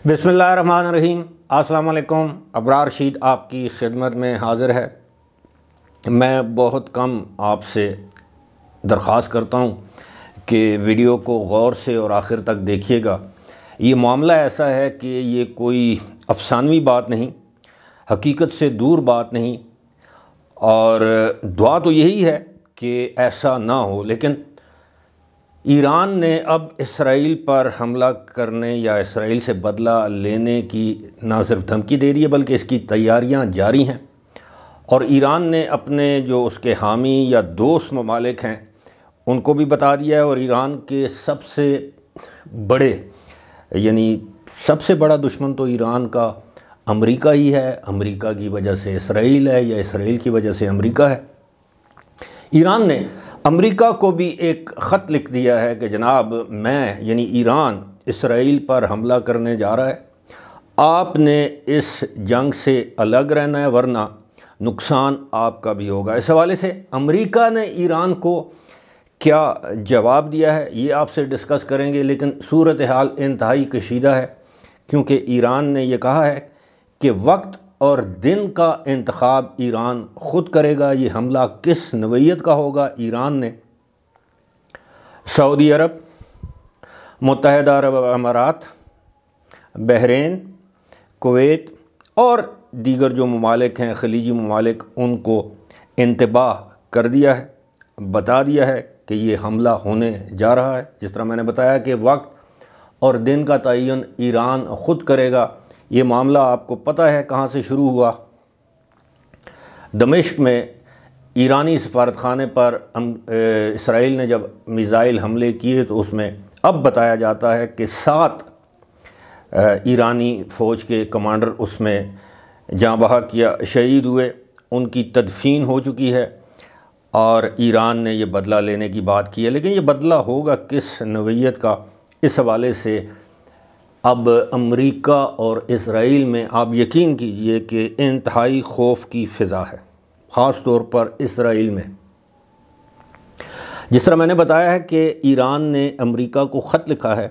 بسم اللہ الرحمن الرحیم۔ السلام علیکم۔ ابرار رشید آپ کی خدمت میں حاضر ہے۔ میں بہت کم آپ سے درخواست کرتا ہوں کہ ویڈیو کو غور سے اور آخر تک دیکھیے گا۔ یہ معاملہ ایسا ہے کہ یہ کوئی افسانوی بات نہیں، حقیقت سے دور بات نہیں، اور دعا تو یہی ہے کہ ایسا نہ ہو، لیکن ایران نے اب اسرائیل پر حملہ کرنے یا اسرائیل سے بدلہ لینے کی نہ صرف دھمکی دے رہی ہے بلکہ اس کی تیاریاں جاری ہیں، اور ایران نے اپنے جو اس کے حامی یا دوست ممالک ہیں ان کو بھی بتا دیا ہے، اور ایران کے سب سے بڑا دشمن تو ایران کا امریکہ ہی ہے۔ امریکہ کی وجہ سے اسرائیل ہے یا اسرائیل کی وجہ سے امریکہ ہے۔ ایران نے امریکہ کو بھی ایک خط لکھ دیا ہے کہ جناب ایران اسرائیل پر حملہ کرنے جا رہا ہے، آپ نے اس جنگ سے الگ رہنا ہے ورنہ نقصان آپ کا بھی ہوگا۔ اس حوالے سے امریکہ نے ایران کو کیا جواب دیا ہے یہ آپ سے ڈسکس کریں گے، لیکن صورتحال انتہائی کشیدہ ہے، کیونکہ ایران نے یہ کہا ہے کہ وقت اور دن کا انتخاب ایران خود کرے گا۔ یہ حملہ کس نوعیت کا ہوگا؟ ایران نے سعودی عرب، متحدہ عرب امارات، بحرین، کویت اور دیگر جو ممالک ہیں خلیجی ممالک، ان کو انتباہ کر دیا ہے، بتا دیا ہے کہ یہ حملہ ہونے جا رہا ہے۔ جس طرح میں نے بتایا کہ وقت اور دن کا تعین ایران خود کرے گا۔ یہ معاملہ آپ کو پتہ ہے کہاں سے شروع ہوا۔ دمشق میں ایرانی سفارت خانے پر اسرائیل نے جب میزائل حملے کیے تو اس میں اب بتایا جاتا ہے کہ 7 ایرانی فوج کے کمانڈر اس میں جاں بحق یا شہید ہوئے، ان کی تدفین ہو چکی ہے، اور ایران نے یہ بدلہ لینے کی بات کی ہے۔ لیکن یہ بدلہ ہوگا کس نوعیت کا؟ اس حوالے سے اب امریکہ اور اسرائیل میں آپ یقین کیجئے کہ انتہائی خوف کی فضا ہے، خاص طور پر اسرائیل میں۔ جس طرح میں نے بتایا ہے کہ ایران نے امریکہ کو خط لکھا ہے،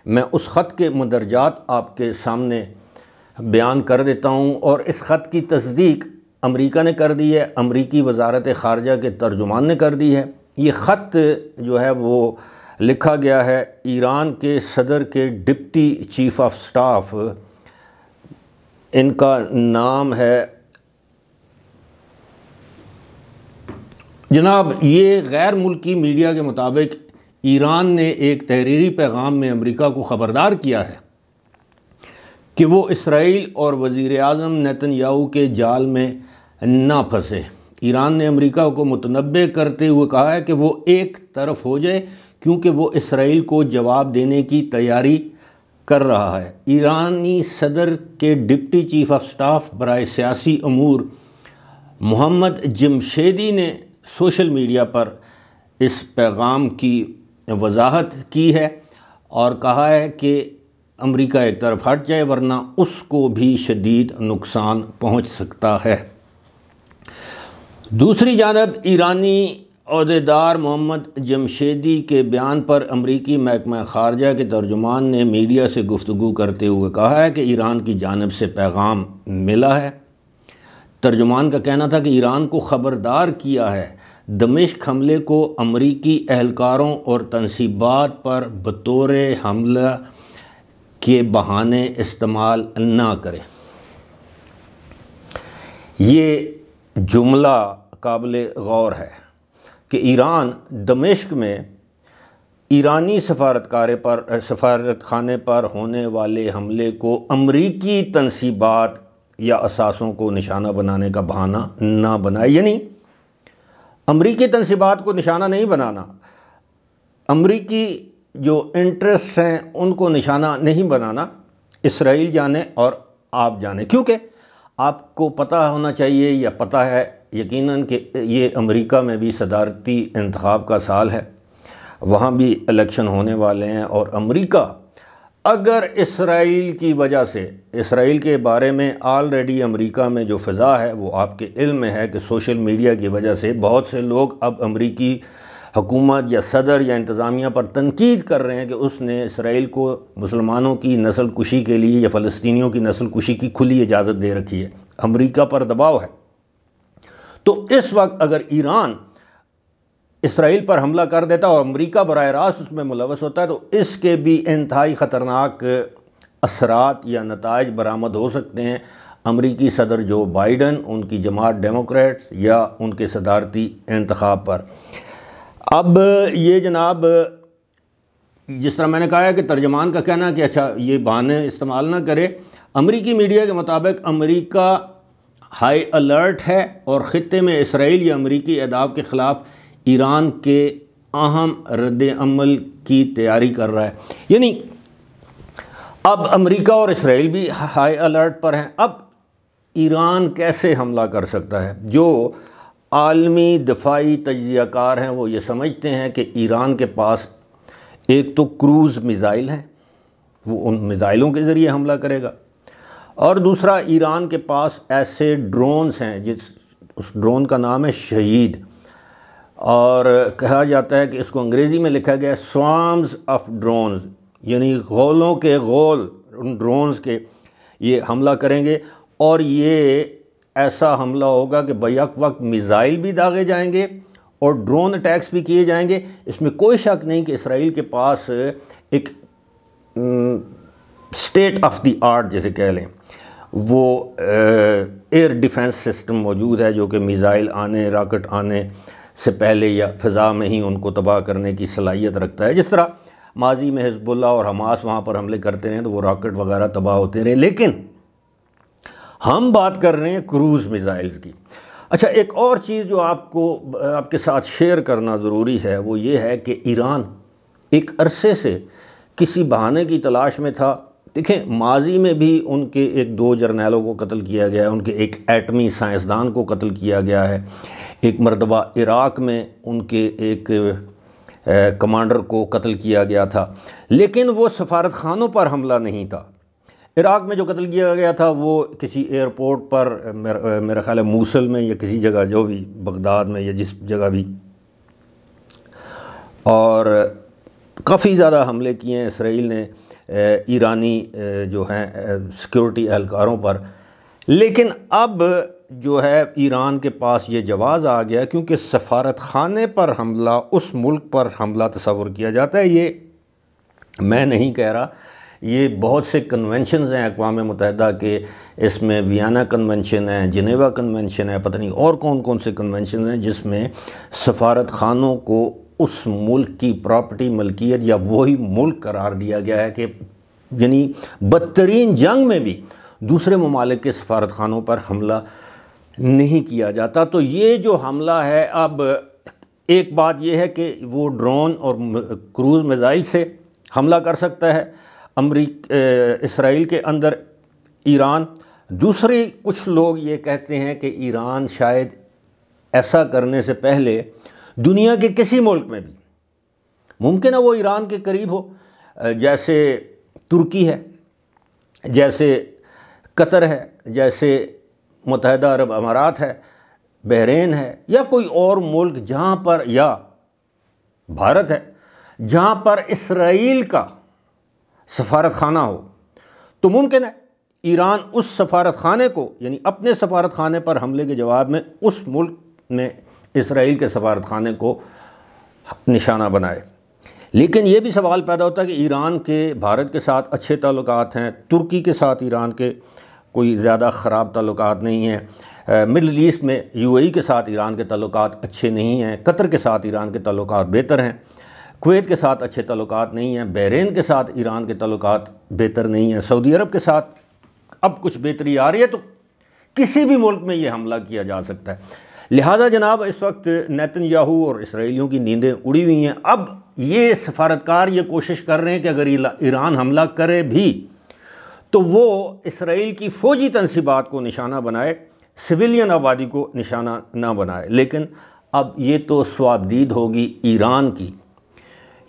میں اس خط کے مندرجات آپ کے سامنے بیان کر دیتا ہوں، اور اس خط کی تصدیق امریکہ نے کر دی ہے، امریکی وزارت خارجہ کے ترجمان نے کر دی ہے۔ یہ خط جو ہے وہ لکھا گیا ہے ایران کے صدر کے ڈپٹی چیف آف سٹاف، ان کا نام ہے جناب۔ یہ غیر ملکی میڈیا کے مطابق ایران نے ایک تحریری پیغام میں امریکہ کو خبردار کیا ہے کہ وہ اسرائیل اور وزیر اعظم نیتن یاہو کے جال میں نہ پھنسے۔ ایران نے امریکہ کو متنبہ کرتے ہوئے کہا ہے کہ وہ ایک طرف ہو جائے، کیونکہ وہ اسرائیل کو جواب دینے کی تیاری کر رہا ہے۔ ایرانی صدر کے ڈپٹی چیف آف سٹاف برائے سیاسی امور محمد جمشیدی نے سوشل میڈیا پر اس پیغام کی وضاحت کی ہے اور کہا ہے کہ امریکہ ایک طرف ہٹ جائے ورنہ اس کو بھی شدید نقصان پہنچ سکتا ہے۔ دوسری جانب ایرانی عہدیدار محمد جمشیدی کے بیان پر امریکی محکمہ خارجہ کے ترجمان نے میڈیا سے گفتگو کرتے ہوئے کہا ہے کہ ایران کی جانب سے پیغام ملا ہے۔ ترجمان کا کہنا تھا کہ ایران کو خبردار کیا ہے دمشق حملے کو امریکی اہلکاروں اور تنصیبات پر بطور حملہ کے بہانے استعمال نہ کرے۔ یہ جملہ قابل غور ہے کہ ایران دمشق میں ایرانی سفارت خانے پر ہونے والے حملے کو امریکی تنصیبات یا اثاثوں کو نشانہ بنانے کا بہانہ نہ بنائے، یعنی امریکی تنصیبات کو نشانہ نہیں بنانا، امریکی جو انٹرسٹ ہیں ان کو نشانہ نہیں بنانا، اسرائیل جانے اور آپ جانے، کیونکہ آپ کو پتہ ہونا چاہیے یا پتہ ہے یقیناً کہ یہ امریکہ میں بھی صدارتی انتخاب کا سال ہے، وہاں بھی الیکشن ہونے والے ہیں، اور امریکہ اگر اسرائیل کی وجہ سے، اسرائیل کے بارے میں آلریڈی امریکہ میں جو فضا ہے وہ آپ کے علم میں ہے کہ سوشل میڈیا کی وجہ سے بہت سے لوگ اب امریکی حکومت یا صدر یا انتظامیہ پر تنقید کر رہے ہیں کہ اس نے اسرائیل کو مسلمانوں کی نسل کشی کے لیے یا فلسطینیوں کی نسل کشی کی کھلی اجازت دے رکھی ہے، امریکہ پر دباؤ ہے۔ تو اس وقت اگر ایران اسرائیل پر حملہ کر دیتا اور امریکہ براہ راست اس میں ملوث ہوتا ہے تو اس کے بھی انتہائی خطرناک اثرات یا نتائج برآمد ہو سکتے ہیں امریکی صدر جو بائیڈن، ان کی جماعت ڈیموکریٹس یا ان کے صدارتی انتخاب پر۔ اب یہ جناب جس طرح میں نے کہا ہے کہ ترجمان کا کہنا ہے کہ اچھا یہ بہانے استعمال نہ کرے، امریکی میڈیا کے مطابق امریکہ ہائی الرٹ ہے اور خطے میں اسرائیل یا امریکی اہداف کے خلاف ایران کے اہم رد عمل کی تیاری کر رہا ہے۔ یعنی اب امریکہ اور اسرائیل بھی ہائی الرٹ پر ہیں۔ اب ایران کیسے حملہ کر سکتا ہے؟ جو عالمی دفاعی تجزیہ کار ہیں وہ یہ سمجھتے ہیں کہ ایران کے پاس ایک تو کروز میزائل ہیں، وہ ان میزائلوں کے ذریعے حملہ کرے گا، اور دوسرا ایران کے پاس ایسے ڈرونز ہیں اس ڈرون کا نام ہے شہید، اور کہا جاتا ہے کہ اس کو انگریزی میں لکھا گیا سوارمز آف ڈرونز، یعنی غولوں کے غول ان ڈرونز کے یہ حملہ کریں گے، اور یہ ایسا حملہ ہوگا کہ بیک وقت میزائل بھی داغے جائیں گے اور ڈرون اٹیکس بھی کیے جائیں گے۔ اس میں کوئی شک نہیں کہ اسرائیل کے پاس ایک اسٹیٹ آف دی آرٹ جیسے کہہ لیں وہ ایئر ڈیفنس سسٹم موجود ہے جو کہ میزائل آنے، راکٹ آنے سے پہلے یا فضا میں ہی ان کو تباہ کرنے کی صلاحیت رکھتا ہے۔ جس طرح ماضی میں حزب اللہ اور حماس وہاں پر حملے کرتے رہے تو وہ راکٹ وغیرہ تباہ ہوتے رہے، لیکن ہم بات کر رہے ہیں کروز میزائلز کی۔ اچھا، ایک اور چیز جو آپ کے ساتھ شیئر کرنا ضروری ہے وہ یہ ہے کہ ایران ایک عرصے سے کسی بہانے کی تلاش میں تھا۔ دیکھیں ماضی میں بھی ان کے ایک 2 جرنیلوں کو قتل کیا گیا ہے، ان کے ایک ایٹمی سائنسدان کو قتل کیا گیا ہے، ایک مرتبہ عراق میں ان کے ایک کمانڈر کو قتل کیا گیا تھا، لیکن وہ سفارت خانوں پر حملہ نہیں تھا۔ عراق میں جو قتل کیا گیا تھا وہ کسی ایئرپورٹ پر، میرا خیال ہے موصل میں یا کسی جگہ، جو بھی بغداد میں یا جس جگہ بھی، اور کافی زیادہ حملے کیے ہیں اسرائیل نے ایرانی جو ہیں سیکیورٹی اہلکاروں پر۔ لیکن اب جو ہے ایران کے پاس یہ جواز آ گیا کیونکہ سفارت خانے پر حملہ، اس ملک پر حملہ تصور کیا جاتا ہے۔ یہ میں نہیں کہہ رہا، یہ بہت سے کنونشنز ہیں اقوام متحدہ کے، اس میں ویانا کنونشن ہے، جنیوا کنونشن ہے، پتہ نہیں اور کون کون سے کنونشنز ہیں جس میں سفارت خانوں کو اس ملک کی پراپرٹی ملکیت یا وہی ملک قرار دیا گیا ہے کہ یعنی بدترین جنگ میں بھی دوسرے ممالک کے سفارت خانوں پر حملہ نہیں کیا جاتا۔ تو یہ جو حملہ ہے، اب ایک بات یہ ہے کہ وہ ڈرون اور کروز میزائل سے حملہ کر سکتا ہے اسرائیل کے اندر ایران۔ دوسری کچھ لوگ یہ کہتے ہیں کہ ایران شاید ایسا کرنے سے پہلے دنیا کے کسی ملک میں بھی ممکن ہے وہ ایران کے قریب ہو، جیسے ترکی ہے، جیسے قطر ہے، جیسے متحدہ عرب امارات ہے، بحرین ہے، یا کوئی اور ملک جہاں پر، یا بھارت ہے جہاں پر اسرائیل کا سفارت خانہ ہو، تو ممکن ہے ایران اس سفارت خانے کو، یعنی اپنے سفارت خانے پر حملے کے جواب میں اس ملک نے اسرائیل کے سفارت خانے کو نشانہ بنائے۔ لیکن یہ بھی سوال پیدا ہوتا ہے کہ ایران کے بھارت کے ساتھ اچھے تعلقات ہیں، ترکی کے ساتھ ایران کے کوئی زیادہ خراب تعلقات نہیں ہیں، مڈل ایسٹ میں UAE کے ساتھ ایران کے تعلقات اچھے نہیں ہیں، قطر کے ساتھ ایران کے تعلقات بہتر ہیں، کویت کے ساتھ اچھے تعلقات نہیں ہیں، بحرین کے ساتھ ایران کے تعلقات بہتر نہیں ہیں، سعودی عرب کے ساتھ اب کچھ بہتری آ رہی ہے، تو کسی بھی ملک میں یہ حملہ کیا جا سکتا ہے۔ لہٰذا جناب اس وقت نیتن یاہو اور اسرائیلیوں کی نیندیں اڑی ہوئی ہیں۔ اب یہ سفارتکار یہ کوشش کر رہے ہیں کہ اگر ایران حملہ کرے بھی تو وہ اسرائیل کی فوجی تنصیبات کو نشانہ بنائے، سویلین آبادی کو نشانہ نہ بنائے۔ لیکن اب یہ تو سوابدید ہوگی ایران کی،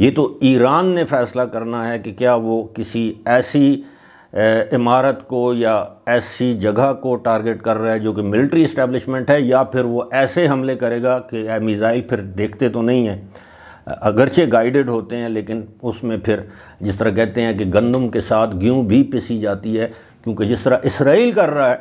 یہ تو ایران نے فیصلہ کرنا ہے کہ کیا وہ کسی ایسی عمارت کو یا ایسی جگہ کو ٹارگٹ کر رہا ہے جو کہ ملٹری اسٹیبلشمنٹ ہے، یا پھر وہ ایسے حملے کرے گا کہ میزائل پھر دیکھتے تو نہیں ہیں اگرچہ گائیڈڈ ہوتے ہیں لیکن اس میں پھر جس طرح کہتے ہیں کہ گندم کے ساتھ گیہوں بھی پسی جاتی ہے، کیونکہ جس طرح اسرائیل کر رہا ہے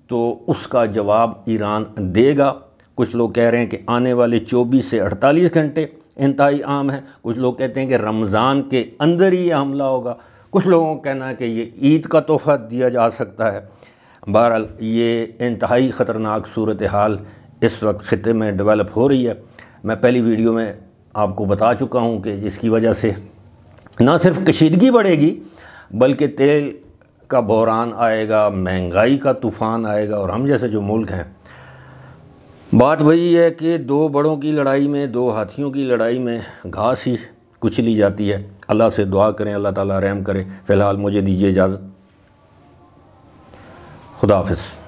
تو اس کا جواب ایران دے گا۔ کچھ لوگ کہہ رہے ہیں کہ آنے والے 24 سے 48 گھنٹے انتہائی عام ہیں، کچھ لوگ کہتے ہیں کہ رمضان کے اندر ہی یہ حملہ ہوگا، کچھ لوگوں کا کہنا ہے کہ یہ عید کا تحفہ دیا جا سکتا ہے۔ بہرحال یہ انتہائی خطرناک صورتحال اس وقت خطے میں ڈیولپ ہو رہی ہے۔ میں پہلی ویڈیو میں آپ کو بتا چکا ہوں کہ جس کی وجہ سے نہ صرف کشیدگی بڑھے گی بلکہ تیل کا بحران آئے گا، مہنگائی کا طوفان آئے گا، اور ہم جیسے جو ملک ہیں، بات وہی ہے کہ دو بڑوں کی لڑائی میں، دو ہاتھیوں کی لڑائی میں گھاس ہی کچلی جاتی ہے۔ اللہ سے دعا کریں اللہ تعالیٰ رحم کرے۔ فی الحال مجھے دیجیے اجازت، خدا حافظ۔